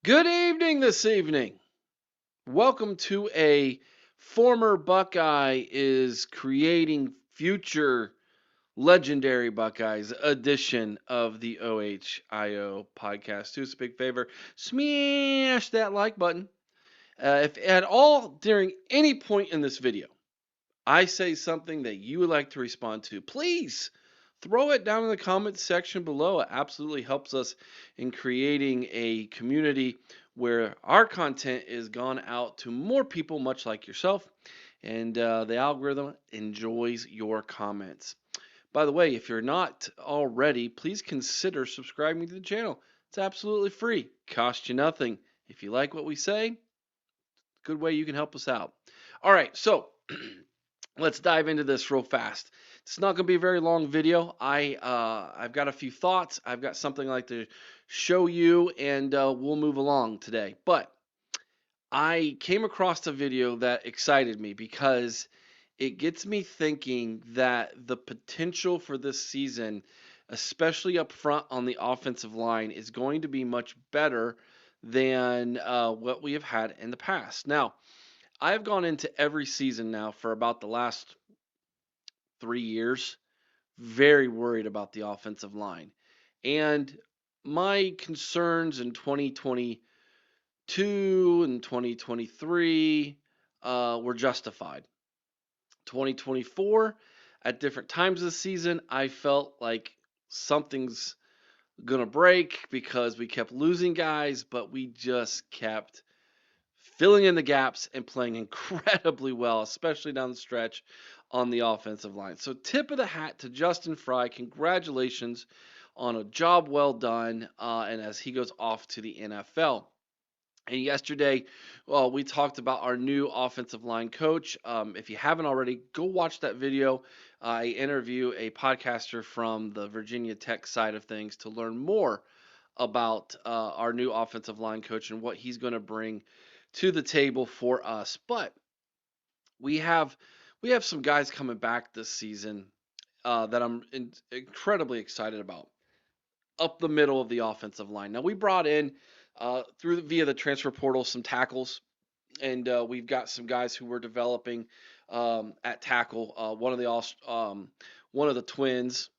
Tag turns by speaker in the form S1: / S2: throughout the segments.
S1: Good evening this evening. Welcome to a former Buckeye is creating future legendary Buckeyes edition of the OHIO podcast. Do us a big favor, smash that like button. If at all during any point in this video I say something that you would like to respond to, please throw it down in the comments section below. It absolutely helps us in creating a community where our content is gone out to more people, much like yourself, and the algorithm enjoys your comments. By the way, if you're not already, please consider subscribing to the channel. It's absolutely free, cost you nothing. If you like what we say, good way you can help us out. All right, so let's dive into this real fast. It's not going to be a very long video. I've got a few thoughts. I've got something I'd like to show you, and we'll move along today. But I came across a video that excited me because it gets me thinking that the potential for this season, especially up front on the offensive line, is going to be much better than what we have had in the past. Now, I've gone into every season now for about the last 3 years, very worried about the offensive line. And my concerns in 2022 and 2023 were justified. 2024, at different times of the season, I felt like something's going to break because we kept losing guys, but we just kept filling in the gaps and playing incredibly well, especially down the stretch on the offensive line. So, tip of the hat to Justin Fry. Congratulations on a job well done, and as he goes off to the NFL. And yesterday, well, we talked about our new offensive line coach. If you haven't already, go watch that video. I interview a podcaster from the Virginia Tech side of things to learn more about our new offensive line coach and what he's going to bring to the table for us. But we have we have some guys coming back this season that I'm incredibly excited about up the middle of the offensive line. Now we brought in via the transfer portal some tackles, and we've got some guys who we're developing at tackle. One of the twins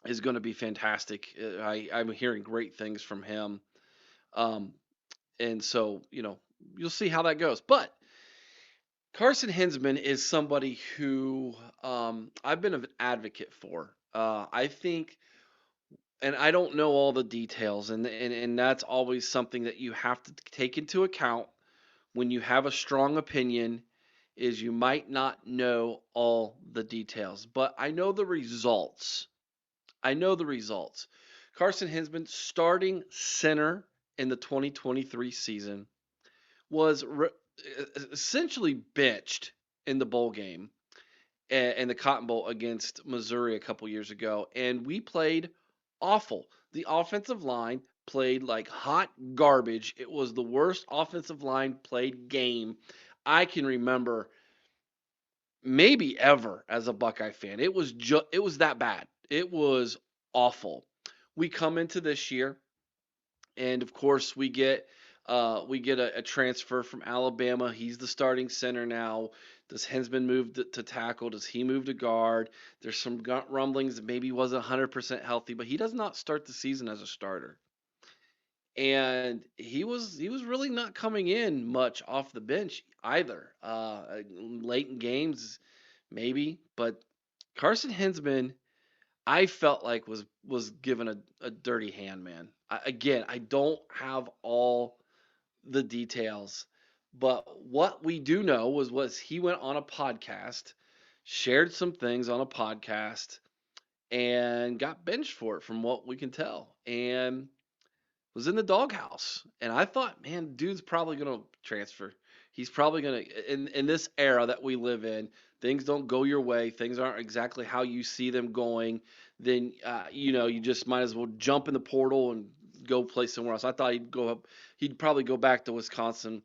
S1: is going to be fantastic. I'm hearing great things from him, um, and so you'll see how that goes. But Carson Hinzman is somebody who I've been an advocate for. I think, and I don't know all the details, and that's always something that you have to take into account when you have a strong opinion. Is you might not know all the details, but I know the results. I know the results. Carson Hinzman, starting center in the 2023 season, was essentially benched in the bowl game and the Cotton Bowl against Missouri a couple years ago, and we played awful. The offensive line played like hot garbage. It was the worst offensive line played game I can remember, maybe ever, as a Buckeye fan. It was that bad. It was awful. We come into this year, and of course we get a transfer from Alabama. He's the starting center now. Does Hensman move to tackle? Does he move to guard? There's some rumblings that maybe he wasn't 100% healthy, but he does not start the season as a starter. And he was really not coming in much off the bench either. Late in games, maybe, but Carson Hensman, I felt like was given a dirty hand, man. Again, I don't have all the details, but what we do know was he went on a podcast, shared some things on a podcast, and got benched for it, from what we can tell, and was in the doghouse. And I thought, man, dude's probably gonna transfer. He's probably gonna, in this era that we live in, things don't go your way. Things aren't exactly how you see them going. Then you just might as well jump in the portal and go play somewhere else. I thought he'd go up. He'd probably go back to Wisconsin,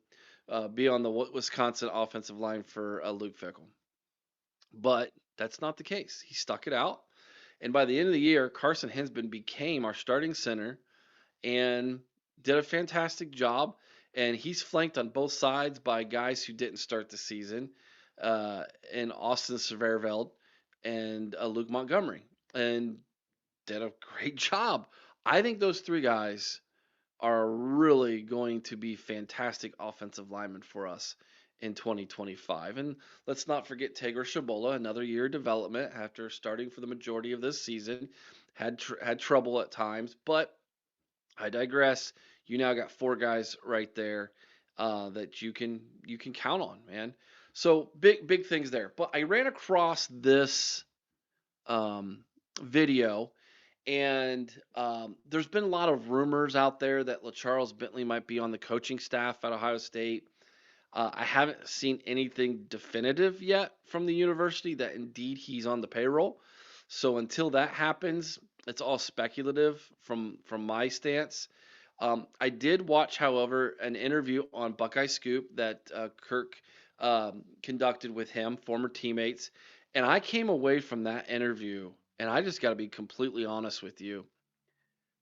S1: be on the Wisconsin offensive line for Luke Fickle. But that's not the case. He stuck it out, and by the end of the year, Carson Hinsman became our starting center, and did a fantastic job, and he's flanked on both sides by guys who didn't start the season, uh, in Austin Severveld and Luke Montgomery, and did a great job. I think those three guys are really going to be fantastic offensive linemen for us in 2025. And let's not forget Taylor Shabola, another year of development after starting for the majority of this season. Had trouble at times, but I digress. You now got four guys right there that you can count on, man. So big things there. But I ran across this um, video, and there's been a lot of rumors out there that LeCharles Bentley might be on the coaching staff at Ohio State. I haven't seen anything definitive yet from the university that indeed he's on the payroll. So until that happens, it's all speculative from my stance. I did watch, however, an interview on Buckeye Scoop that Kirk conducted with him, former teammates, and I came away from that interview, and I just got to be completely honest with you.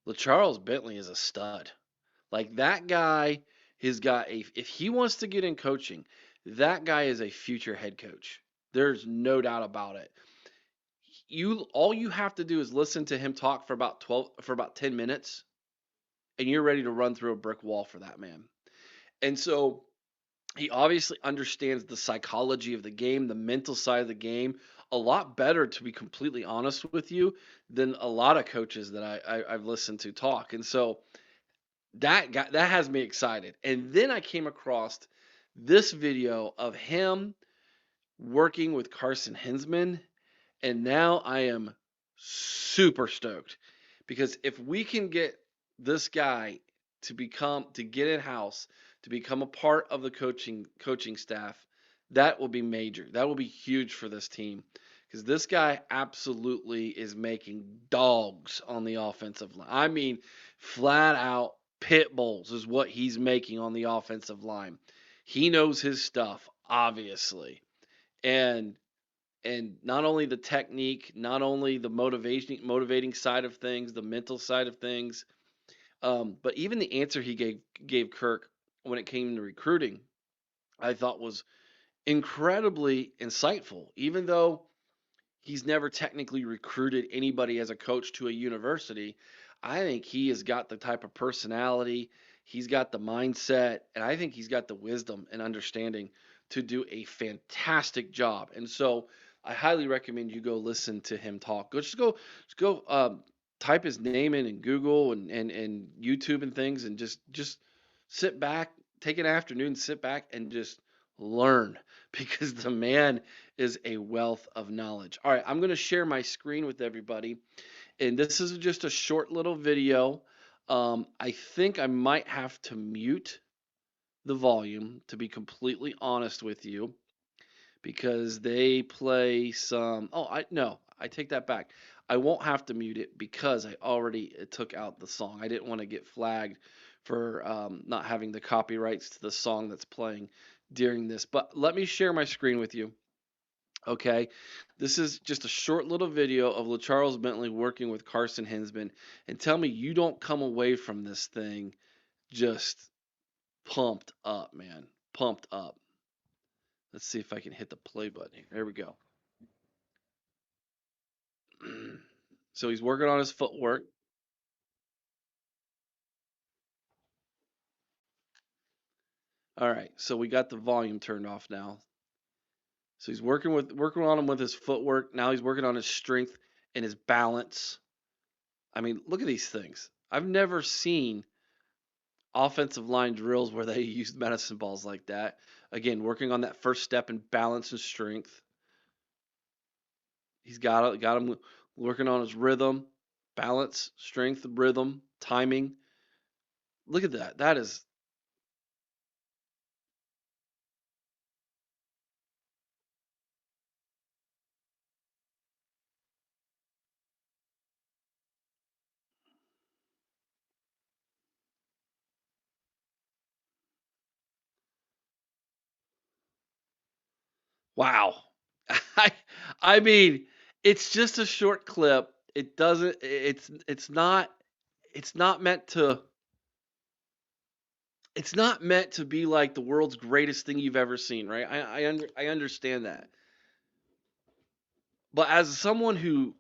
S1: LeCharles Bentley is a stud. Like that guy has got a if he wants to get in coaching, that guy is a future head coach. There's no doubt about it. You all you have to do is listen to him talk for about 10 minutes, and you're ready to run through a brick wall for that man. And so he obviously understands the psychology of the game, the mental side of the game, a lot better, to be completely honest with you, than a lot of coaches that I've listened to talk. And so that has me excited. And then I came across this video of him working with Carson Hinzman, and now I am super stoked because if we can get this guy to get in house, to become a part of the coaching staff, that will be major. That will be huge for this team because this guy absolutely is making dogs on the offensive line. I mean, flat out pit bulls is what he's making on the offensive line. He knows his stuff, obviously. And not only the technique, not only the motivating side of things, the mental side of things, but even the answer he gave Kirk when it came to recruiting, I thought was incredibly insightful. Even though he's never technically recruited anybody as a coach to a university, I think he has got the type of personality, he's got the mindset, and I think he's got the wisdom and understanding to do a fantastic job. And so I highly recommend you go listen to him talk. Just go type his name in Google and YouTube and things, and just sit back, take an afternoon, sit back and just learn because the man is a wealth of knowledge. All right, I'm going to share my screen with everybody, and this is just a short little video. I think I might have to mute the volume, to be completely honest with you, because they play some. Oh, I no, I take that back. I won't have to mute it because I already took out the song. I didn't want to get flagged for not having the copyrights to the song that's playing during this. But let me share my screen with you. Okay, this is just a short little video of LeCharles Bentley working with Carson Hinzman, and tell me you don't come away from this thing just pumped up, man, pumped up. Let's see if I can hit the play button here. There we go. So he's working on his footwork. All right, so we got the volume turned off now. So he's working on him with his footwork. Now he's working on his strength and his balance. I mean, look at these things. I've never seen offensive line drills where they use medicine balls like that. Again, working on that first step in balance and strength. He's got him working on his rhythm, balance, strength, rhythm, timing. Look at that. That is wow. I I mean, it's just a short clip. It's not meant to it's not meant to be like the world's greatest thing you've ever seen, right? I understand that. But as someone who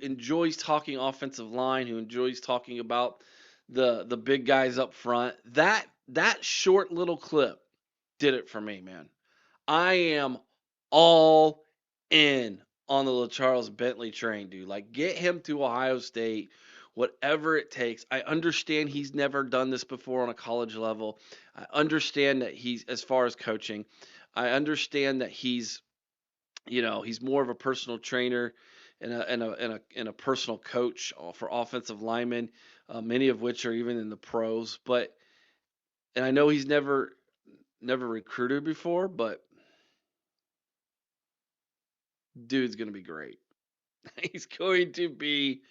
S1: enjoys talking offensive line, who enjoys talking about the big guys up front, that short little clip did it for me, man. I am all in on the LeCharles Bentley train, dude. Like, get him to Ohio State, whatever it takes. I understand he's never done this before on a college level. I understand that he's, as far as coaching, I understand that he's more of a personal trainer and a personal coach for offensive linemen, many of which are even in the pros. But and I know he's never recruited before, but dude's gonna be great. He's going to be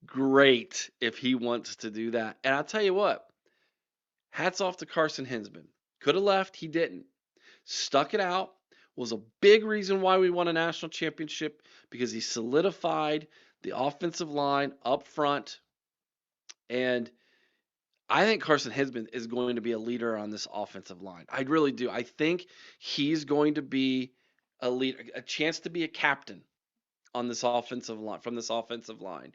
S1: great if he wants to do that. And I'll tell you what, hats off to Carson Hinzman. Could have left, he didn't. Stuck it out, was a big reason why we won a national championship because he solidified the offensive line up front. And I think Carson Hinzman is going to be a leader on this offensive line. I really do. I think he's going to be a leader, a chance to be a captain on this offensive line from this offensive line.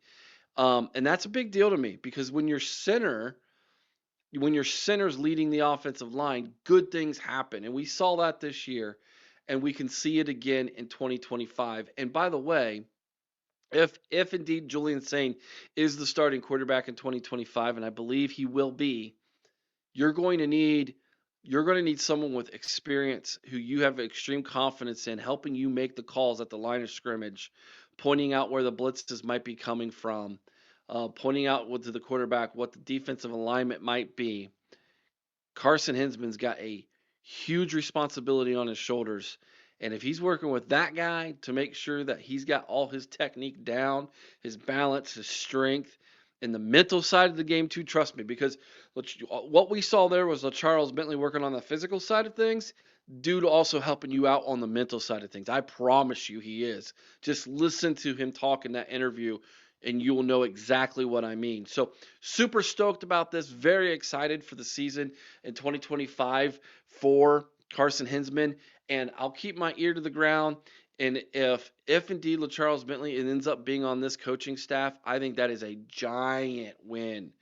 S1: And that's a big deal to me because when your center's leading the offensive line, good things happen. And we saw that this year, and we can see it again in 2025. And by the way, if indeed Julian Sain is the starting quarterback in 2025, and I believe he will be, you're going to need someone with experience who you have extreme confidence in helping you make the calls at the line of scrimmage, pointing out where the blitzes might be coming from, pointing out to the quarterback what the defensive alignment might be. Carson Hinzman's got a huge responsibility on his shoulders. And if he's working with that guy to make sure that he's got all his technique down, his balance, his strength, and the mental side of the game too, trust me, because what we saw there was LeCharles Bentley working on the physical side of things, dude also helping you out on the mental side of things. I promise you he is. Just listen to him talk in that interview and you will know exactly what I mean. So, super stoked about this. Very excited for the season in 2025 for Carson Hinzman. And I'll keep my ear to the ground. And if indeed LeCharles Bentley ends up being on this coaching staff, I think that is a giant win.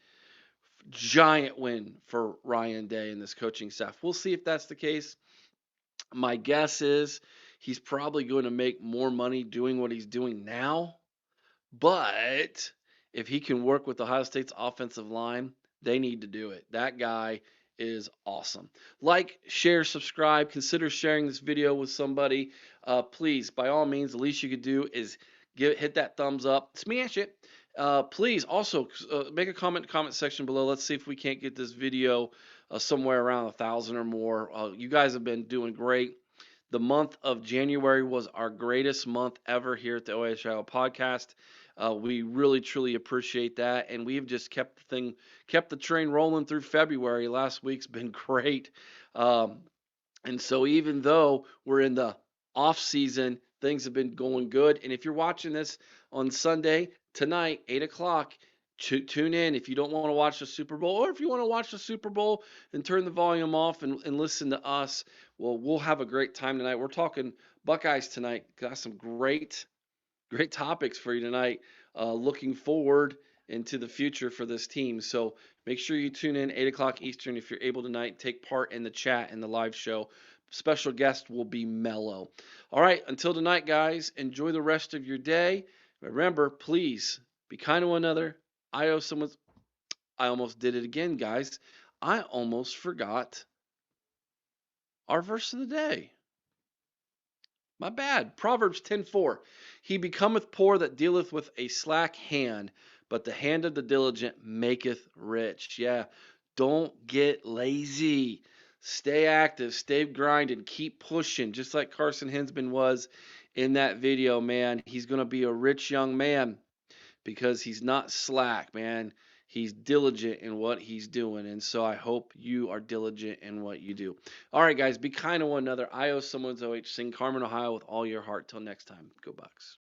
S1: Giant win for Ryan Day and this coaching staff. We'll see if that's the case. My guess is he's probably going to make more money doing what he's doing now. But if he can work with Ohio State's offensive line, they need to do it. That guy is awesome. Like, share, subscribe. Consider sharing this video with somebody. Please, by all means, the least you could do is hit that thumbs up. Smash it. Please also make a comment in the comment section below. Let's see if we can't get this video somewhere around 1,000 or more. You guys have been doing great. The month of January was our greatest month ever here at the OHIO podcast. We really truly appreciate that, and we've just kept the train rolling through February. Last week's been great, and so even though we're in the off season, things have been going good. And if you're watching this on Sunday tonight, 8 o'clock, tune in if you don't want to watch the Super Bowl, or if you want to watch the Super Bowl and turn the volume off and listen to us. Well, we'll have a great time tonight. We're talking Buckeyes tonight. Got some great topics for you tonight. Looking forward into the future for this team. So make sure you tune in 8 o'clock Eastern if you're able tonight. Take part in the chat and the live show. Special guest will be Mello. All right, until tonight, guys, enjoy the rest of your day. Remember, please be kind to one another. I almost did it again, guys. I almost forgot our verse of the day. My bad. Proverbs 10:4. He becometh poor that dealeth with a slack hand, but the hand of the diligent maketh rich. Yeah, don't get lazy. Stay active, stay grinding, keep pushing, just like Carson Hinzman was in that video, man. He's going to be a rich young man because he's not slack, man. He's diligent in what he's doing. And so I hope you are diligent in what you do. All right, guys, be kind to one another. I owe someone's OH. Sing Carmen, Ohio with all your heart. Till next time, go Bucks.